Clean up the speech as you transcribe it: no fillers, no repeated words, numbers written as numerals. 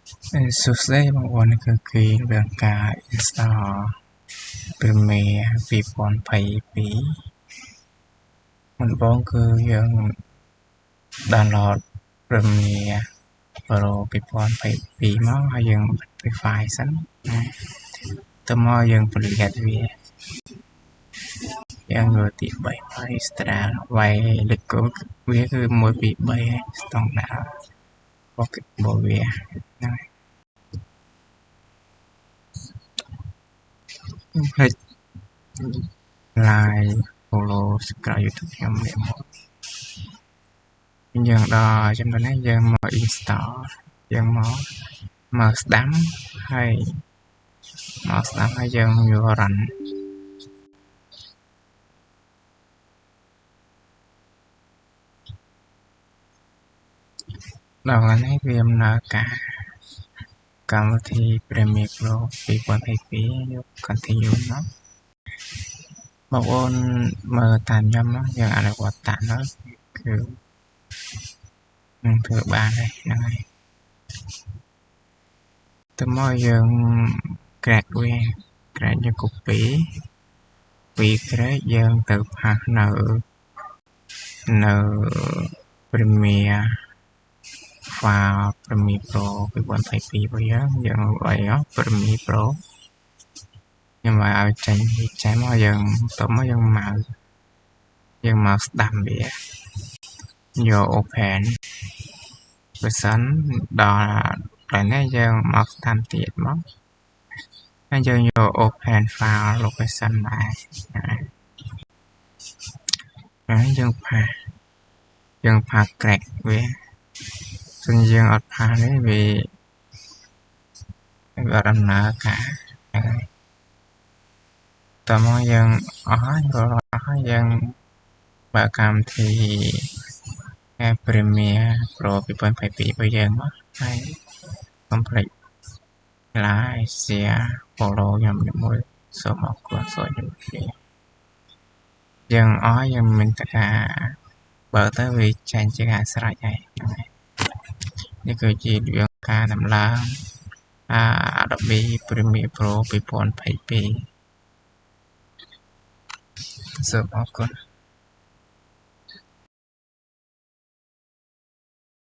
សួស្តីបងប្អូននេះគឺរឿងការ install Premiere 2022មុនបងគឺយើង download Premiere Pro 2022មកហើយយើងបិទ file សិនណាទៅមកយើងពន្លត់វាយើងយកទី3មក install វាយលេខកូដវាគឺ1 2 3ស្តង់ដាររបស់វាហ្នឹងហើយ like follow subscribe YouTube ខ្ញុំមានមកយើងដល់ចំណុចនេះយើងមក install យើងមកស្ដាំហើយយើងយក run ដល់ថ្ងៃនេះវាដំណើរការកម្មវិធី Premiere Pro 2022យក continue មកបងប្អូនមើលតាមខ្ញុំយើងអនុវត្តតាមនោះគឺនឹងធ្វើបានហើយហ្នឹងហើយទៅមកយើង crack វា crack យើង copy ពី crack យើងទៅផាសនៅ Premiere file Premiere Pro 2022របស់យើងវាយ Premiere Pro ខ្ញុំឲ្យចេញមកយើងទៅមកយើងមកស្ដាំវាយក open version ដល់តែនេះយើងមកស្ដាំទៀតមកហើយយើងយក open file location ដែរហើយយើងផាស crack វាซึ่งយើងអត់ផាសនេះវាដំណើរការតើមកយើងអស់ហើយយើងបើកកម្មវិធី Premiere Pro 2022របស់យើងមកហើយកុំភ្លេច like share follow ខ្ញុំមួយសូមអរគុណសូមជម្រាបលាយើងអស់យើងមានតែការបើទៅវាចេញជាការស្រេចហើយនេះគឺជារឿងការដំឡើងAdobe Premiere Pro 2022សូមអរគុណ